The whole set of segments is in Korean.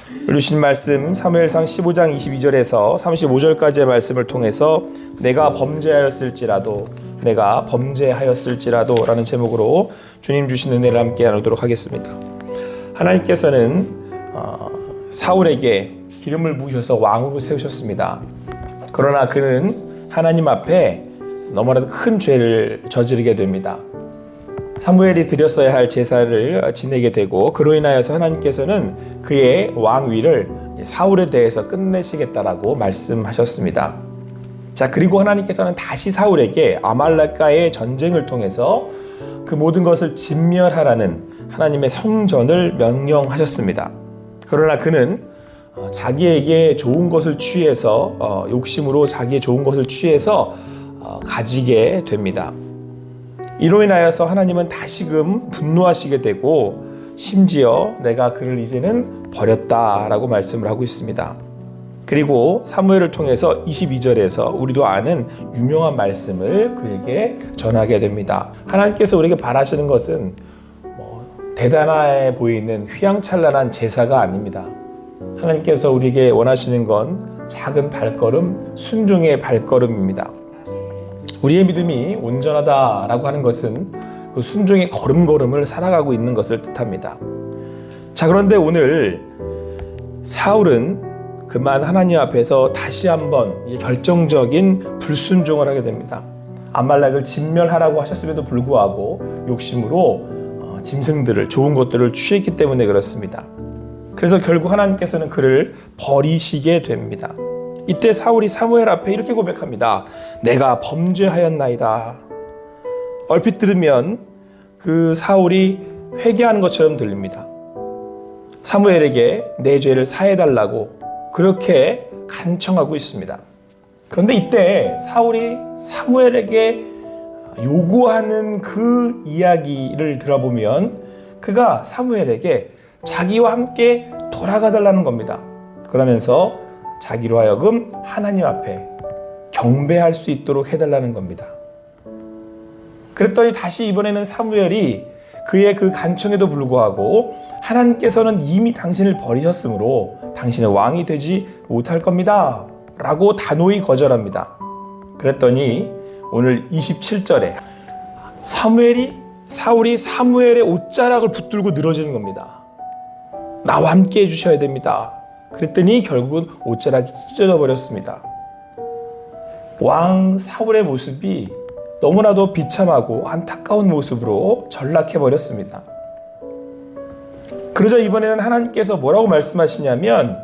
주신 말씀 사무엘상 15장 22절에서 35절까지의 말씀을 통해서 내가 범죄하였을지라도 라는 제목으로 주님 주신 은혜를 함께 나누도록 하겠습니다. 하나님께서는 사울에게 기름을 부으셔서 왕으로 세우셨습니다. 그러나 그는 하나님 앞에 너무나도 큰 죄를 저지르게 됩니다. 사무엘이 드렸어야 할 제사를 지내게 되고 그로 인하여서 하나님께서는 그의 왕위를 사울에 대해서 끝내시겠다라고 말씀하셨습니다. 자, 그리고 하나님께서는 다시 사울에게 아말렉과의 전쟁을 통해서 그 모든 것을 진멸하라는 하나님의 성전을 명령하셨습니다. 그러나 그는 자기에게 좋은 것을 취해서 욕심으로 자기의 좋은 것을 취해서 가지게 됩니다. 이로 인하여서 하나님은 다시금 분노하시게 되고 심지어 내가 그를 이제는 버렸다라고 말씀을 하고 있습니다. 그리고 사무엘을 통해서 22절에서 우리도 아는 유명한 말씀을 그에게 전하게 됩니다. 하나님께서 우리에게 바라시는 것은 대단해 보이는 휘황찬란한 제사가 아닙니다. 하나님께서 우리에게 원하시는 건 작은 발걸음, 순종의 발걸음입니다. 우리의 믿음이 온전하다라고 하는 것은 그 순종의 걸음걸음을 살아가고 있는 것을 뜻합니다. 자, 그런데 오늘 사울은 그만 하나님 앞에서 다시 한번 결정적인 불순종을 하게 됩니다. 아말렉을 진멸하라고 하셨음에도 불구하고 욕심으로 짐승들을, 좋은 것들을 취했기 때문에 그렇습니다. 그래서 결국 하나님께서는 그를 버리시게 됩니다. 이때 사울이 사무엘 앞에 이렇게 고백합니다. 내가 범죄하였나이다. 얼핏 들으면 그 사울이 회개하는 것처럼 들립니다. 사무엘에게 내 죄를 사해달라고 그렇게 간청하고 있습니다. 그런데 이때 사울이 사무엘에게 요구하는 그 이야기를 들어보면 그가 사무엘에게 자기와 함께 돌아가달라는 겁니다. 그러면서 자기로 하여금 하나님 앞에 경배할 수 있도록 해달라는 겁니다. 그랬더니 다시 이번에는 사무엘이 그의 그 간청에도 불구하고 하나님께서는 이미 당신을 버리셨으므로 당신의 왕이 되지 못할 겁니다 라고 단호히 거절합니다. 그랬더니 오늘 27절에 사울이 사무엘의 옷자락을 붙들고 늘어지는 겁니다. 나와 함께 해주셔야 됩니다. 그랬더니 결국은 옷자락이 찢어져 버렸습니다. 왕 사울의 모습이 너무나도 비참하고 안타까운 모습으로 전락해 버렸습니다. 그러자 이번에는 하나님께서 뭐라고 말씀하시냐면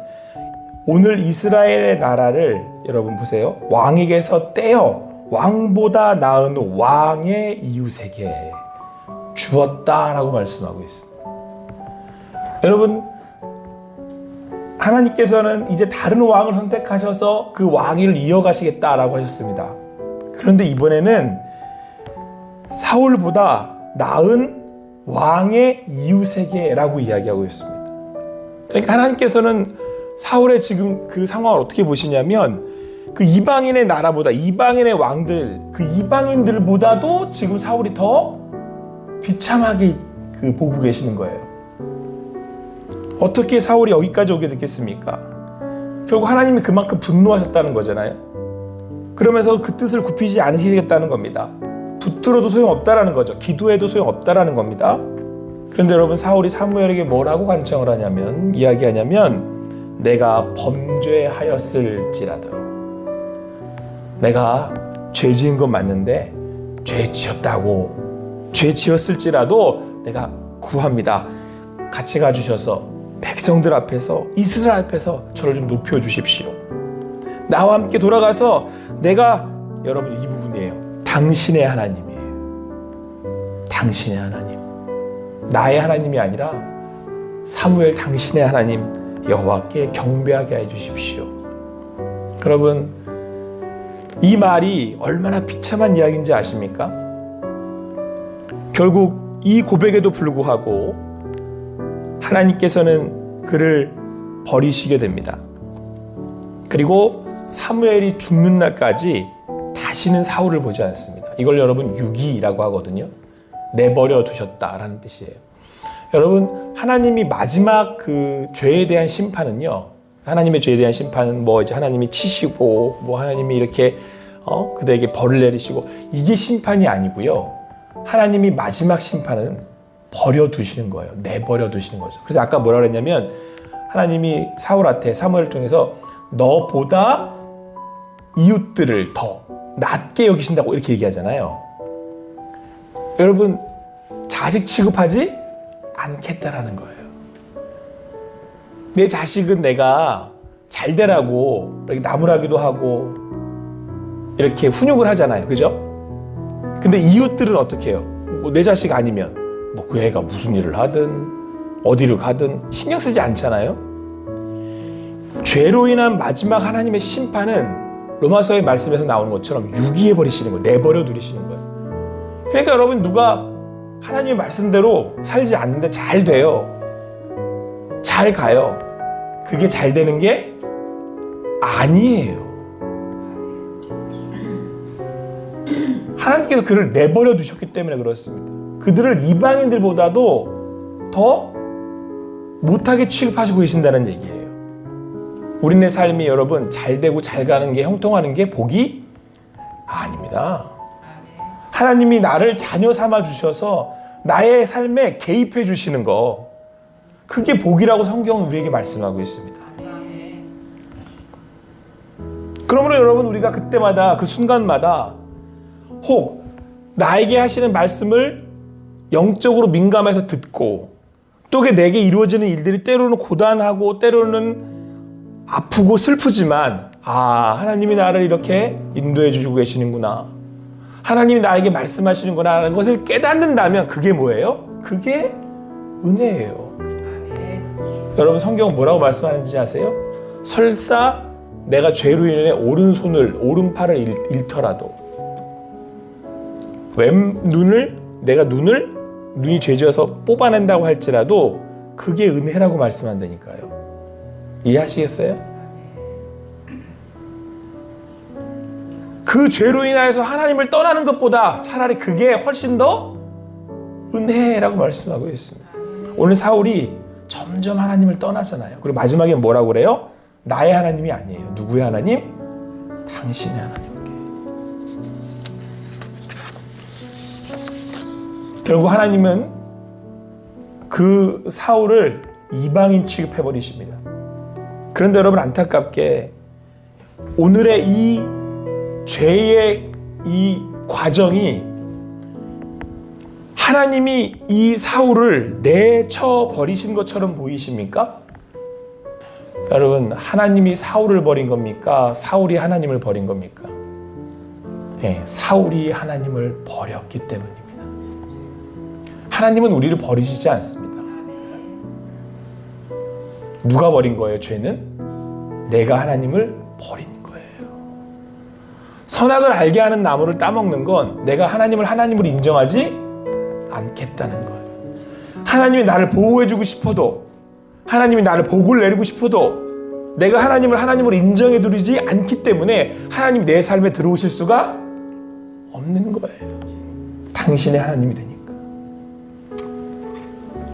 오늘 이스라엘의 나라를 여러분 보세요. 왕에게서 떼어 왕보다 나은 왕의 이웃에게 주었다라고 말씀하고 있습니다. 여러분, 하나님께서는 이제 다른 왕을 선택하셔서 그 왕위를 이어가시겠다라고 하셨습니다. 그런데 이번에는 사울보다 나은 왕의 이웃에게라고 이야기하고 있습니다. 그러니까 하나님께서는 사울의 지금 그 상황을 어떻게 보시냐면 그 이방인의 나라보다 이방인의 왕들, 그 이방인들보다도 지금 사울이 더 비참하게 보고 계시는 거예요. 어떻게 사울이 여기까지 오게 됐겠습니까? 결국 하나님이 그만큼 분노하셨다는 거잖아요. 그러면서 그 뜻을 굽히지 않으시겠다는 겁니다. 붙들어도 소용없다라는 거죠. 기도해도 소용없다라는 겁니다. 그런데 여러분, 사울이 사무엘에게 뭐라고 간청을 하냐면, 이야기하냐면 내가 범죄하였을지라도, 내가 죄 지은 건 맞는데 죄 지었다고, 죄 지었을지라도 내가 구합니다. 같이 가주셔서 백성들 앞에서, 이스라엘 앞에서 저를 좀 높여주십시오. 나와 함께 돌아가서 내가, 여러분, 이 부분이에요. 당신의 하나님이에요. 당신의 하나님. 나의 하나님이 아니라 사무엘 당신의 하나님 여호와께 경배하게 해주십시오. 여러분, 이 말이 얼마나 비참한 이야기인지 아십니까? 결국 이 고백에도 불구하고 하나님께서는 그를 버리시게 됩니다. 그리고 사무엘이 죽는 날까지 다시는 사울을 보지 않습니다. 이걸 여러분 유기라고 하거든요. 내버려 두셨다라는 뜻이에요. 여러분, 하나님이 마지막 그 죄에 대한 심판은요, 하나님의 죄에 대한 심판은 뭐 이제 하나님이 치시고 뭐 하나님이 이렇게 그들에게 벌을 내리시고, 이게 심판이 아니고요. 하나님이 마지막 심판은 버려 두시는 거예요. 내버려 두시는 거죠. 그래서 아까 뭐라 그랬냐면, 하나님이 사울한테 사무엘을 통해서 너보다 이웃들을 더 낮게 여기신다고 이렇게 얘기하잖아요. 여러분, 자식 취급하지 않겠다라는 거예요. 내 자식은 내가 잘 되라고 이렇게 나무라기도 하고 이렇게 훈육을 하잖아요. 그죠? 근데 이웃들은 어떻게 해요? 뭐 내 자식 아니면 뭐 그 애가 무슨 일을 하든 어디를 가든 신경 쓰지 않잖아요. 죄로 인한 마지막 하나님의 심판은 로마서의 말씀에서 나오는 것처럼 유기해 버리시는 거예요. 내버려 두시는 거예요. 그러니까 여러분, 누가 하나님의 말씀대로 살지 않는데 잘 돼요. 잘 가요. 그게 잘 되는 게 아니에요. 하나님께서 그를 내버려 두셨기 때문에 그렇습니다. 그들을 이방인들보다도 더 못하게 취급하시고 계신다는 얘기예요. 우리네 삶이 여러분 잘 되고 잘 가는 게, 형통하는 게 복이 아닙니다. 하나님이 나를 자녀 삼아 주셔서 나의 삶에 개입해 주시는 거, 그게 복이라고 성경은 우리에게 말씀하고 있습니다. 그러므로 여러분, 우리가 그때마다 그 순간마다 혹 나에게 하시는 말씀을 영적으로 민감해서 듣고, 또 그게 내게 이루어지는 일들이 때로는 고단하고 때로는 아프고 슬프지만, 하나님이 나를 이렇게 인도해 주시고 계시는구나, 하나님이 나에게 말씀하시는구나 라는 것을 깨닫는다면 그게 뭐예요? 그게 은혜예요. 여러분, 성경은 뭐라고 말씀하는지 아세요? 설사 내가 죄로 인해 오른손을, 오른팔을 잃더라도, 눈이 죄지어서 뽑아낸다고 할지라도 그게 은혜라고 말씀한다니까요. 이해하시겠어요? 그 죄로 인하여서 하나님을 떠나는 것보다 차라리 그게 훨씬 더 은혜라고 말씀하고 있습니다. 오늘 사울이 점점 하나님을 떠나잖아요. 그리고 마지막에 뭐라고 그래요? 나의 하나님이 아니에요. 누구의 하나님? 당신의 하나님. 결국 하나님은 그 사울을 이방인 취급해 버리십니다. 그런데 여러분, 안타깝게 오늘의 이 죄의 이 과정이 하나님이 이 사울을 내쳐 버리신 것처럼 보이십니까? 여러분, 하나님이 사울을 버린 겁니까? 사울이 하나님을 버린 겁니까? 네, 사울이 하나님을 버렸기 때문입니다. 하나님은 우리를 버리시지 않습니다. 누가 버린 거예요, 죄는? 내가 하나님을 버린 거예요. 선악을 알게 하는 나무를 따먹는 건 내가 하나님을 하나님으로 인정하지 않겠다는 거예요. 하나님이 나를 보호해주고 싶어도, 하나님이 나를 복을 내리고 싶어도 내가 하나님을 하나님으로 인정해드리지 않기 때문에 하나님이 내 삶에 들어오실 수가 없는 거예요. 당신의 하나님이 되니까.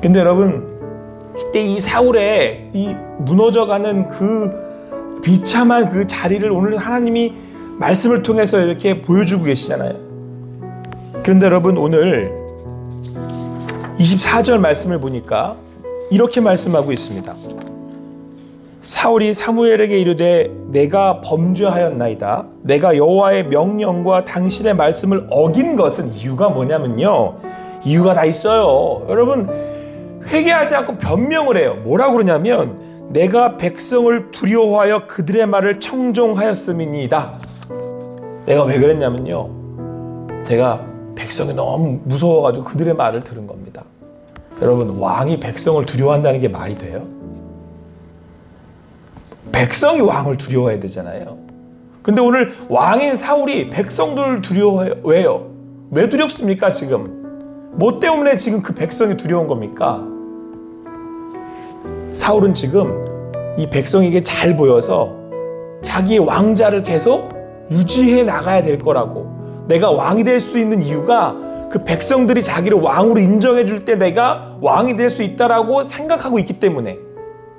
근데 여러분, 그때 이 사울의 이 무너져가는 그 비참한 그 자리를 오늘 하나님이 말씀을 통해서 이렇게 보여주고 계시잖아요. 그런데 여러분, 오늘 24절 말씀을 보니까 이렇게 말씀하고 있습니다. 사울이 사무엘에게 이르되 내가 범죄하였나이다. 내가 여호와의 명령과 당신의 말씀을 어긴 것은, 이유가 뭐냐면요, 이유가 다 있어요. 여러분, 회개하지 않고 변명을 해요. 뭐라고 그러냐면, 내가 백성을 두려워하여 그들의 말을 청종하였음이니이다. 내가 왜 그랬냐면요, 제가 백성이 너무 무서워가지고 그들의 말을 들은 겁니다. 여러분, 왕이 백성을 두려워한다는 게 말이 돼요? 백성이 왕을 두려워해야 되잖아요. 근데 오늘 왕인 사울이 백성들을 두려워해요. 왜요? 왜 두렵습니까? 지금 뭐 때문에 지금 그 백성이 두려운 겁니까? 사울은 지금 이 백성에게 잘 보여서 자기의 왕자를 계속 유지해 나가야 될 거라고, 내가 왕이 될 수 있는 이유가 그 백성들이 자기를 왕으로 인정해 줄 때 내가 왕이 될 수 있다라고 생각하고 있기 때문에,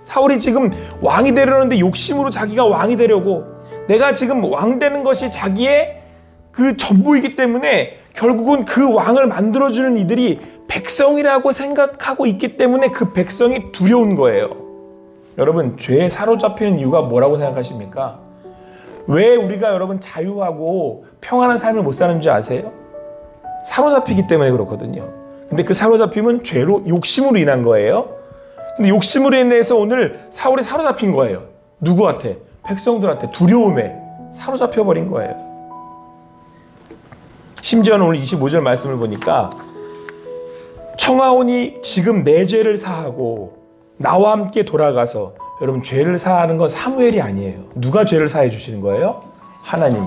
사울이 지금 왕이 되려는데 욕심으로 자기가 왕이 되려고, 내가 지금 왕 되는 것이 자기의 그 전부이기 때문에 결국은 그 왕을 만들어주는 이들이 백성이라고 생각하고 있기 때문에 그 백성이 두려운 거예요. 여러분, 죄에 사로잡히는 이유가 뭐라고 생각하십니까? 왜 우리가 여러분 자유하고 평안한 삶을 못 사는 줄 아세요? 사로잡히기 때문에 그렇거든요. 근데 그 사로잡힘은 죄로, 욕심으로 인한 거예요. 근데 욕심으로 인해서 오늘 사울이 사로잡힌 거예요. 누구한테? 백성들한테. 두려움에 사로잡혀 버린 거예요. 심지어는 오늘 25절 말씀을 보니까 청하오니 지금 내 죄를 사하고 나와 함께 돌아가서, 여러분 죄를 사하는 건 사무엘이 아니에요. 누가 죄를 사해 주시는 거예요? 하나님이.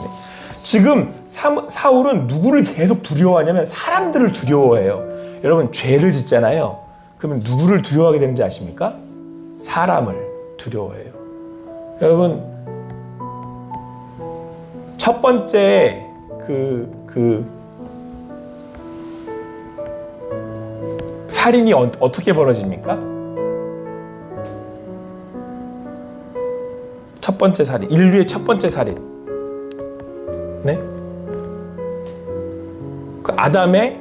지금 사울은 누구를 계속 두려워하냐면 사람들을 두려워해요. 여러분 죄를 짓잖아요. 그러면 누구를 두려워하게 되는지 아십니까? 사람을 두려워해요. 여러분, 첫 번째 살인이 어떻게 벌어집니까? 첫 번째 살인, 인류의 첫 번째 살인. 네? 그 아담의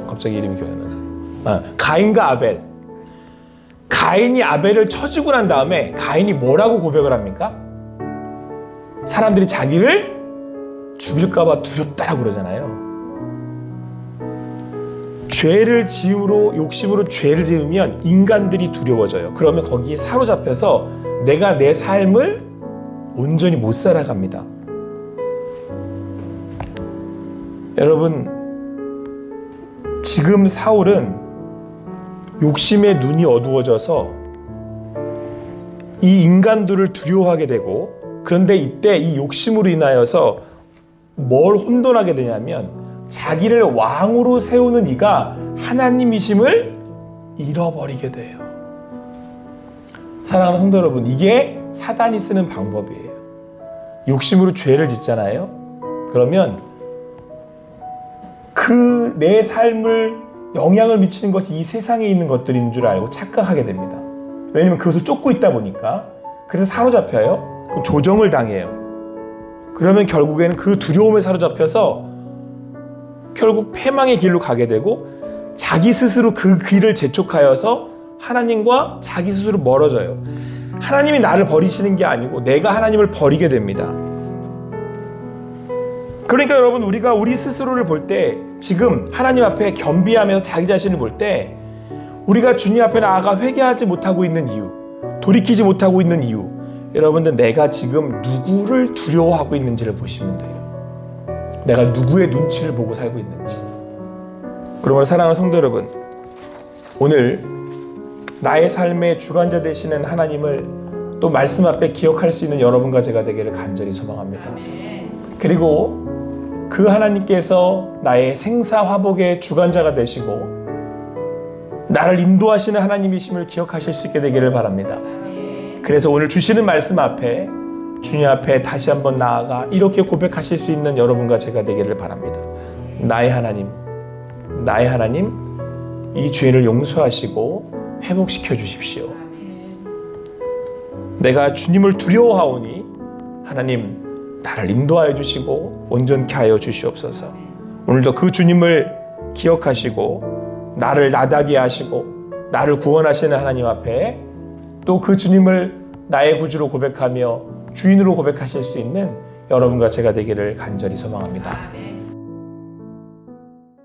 갑자기 이름이 기억이 안 나네. 가인과 아벨. 가인이 아벨을 쳐주고 난 다음에 가인이 뭐라고 고백을 합니까? 사람들이 자기를 죽일까봐 두렵다라고 그러잖아요. 죄를 지으로, 욕심으로 죄를 지으면 인간들이 두려워져요. 그러면 거기에 사로잡혀서 내가 내 삶을 온전히 못 살아갑니다. 여러분, 지금 사울은 욕심의 눈이 어두워져서 이 인간들을 두려워하게 되고, 그런데 이때 이 욕심으로 인하여서 뭘 혼돈하게 되냐면 자기를 왕으로 세우는 이가 하나님이심을 잃어버리게 돼요. 사랑하는 성도 여러분, 이게 사단이 쓰는 방법이에요. 욕심으로 죄를 짓잖아요. 그러면 그 내 삶을 영향을 미치는 것이 이 세상에 있는 것들인 줄 알고 착각하게 됩니다. 왜냐하면 그것을 쫓고 있다 보니까. 그래서 사로잡혀요. 그럼 조정을 당해요. 그러면 결국에는 그 두려움에 사로잡혀서 결국 패망의 길로 가게 되고, 자기 스스로 그 길을 재촉하여서 하나님과 자기 스스로 멀어져요. 하나님이 나를 버리시는 게 아니고 내가 하나님을 버리게 됩니다. 그러니까 여러분, 우리가 우리 스스로를 볼 때, 지금 하나님 앞에 겸비하면서 자기 자신을 볼 때, 우리가 주님 앞에 나아가 회개하지 못하고 있는 이유, 돌이키지 못하고 있는 이유, 여러분들, 내가 지금 누구를 두려워하고 있는지를 보시면 돼요. 내가 누구의 눈치를 보고 살고 있는지. 그러므로 사랑하는 성도 여러분, 오늘 나의 삶의 주관자 되시는 하나님을 또 말씀 앞에 기억할 수 있는 여러분과 제가 되기를 간절히 소망합니다. 그리고 그 하나님께서 나의 생사화복의 주관자가 되시고 나를 인도하시는 하나님이심을 기억하실 수 있게 되기를 바랍니다. 그래서 오늘 주시는 말씀 앞에, 주님 앞에 다시 한번 나아가 이렇게 고백하실 수 있는 여러분과 제가 되기를 바랍니다. 나의 하나님, 나의 하나님, 이 죄를 용서하시고 회복시켜 주십시오. 내가 주님을 두려워하오니 하나님, 나를 인도하여 주시고 온전케 하여 주시옵소서. 오늘도 그 주님을 기억하시고 나를 나다게 하시고 나를 구원하시는 하나님 앞에 또 그 주님을 나의 구주로 고백하며 주인으로 고백하실 수 있는 여러분과 제가 되기를 간절히 소망합니다.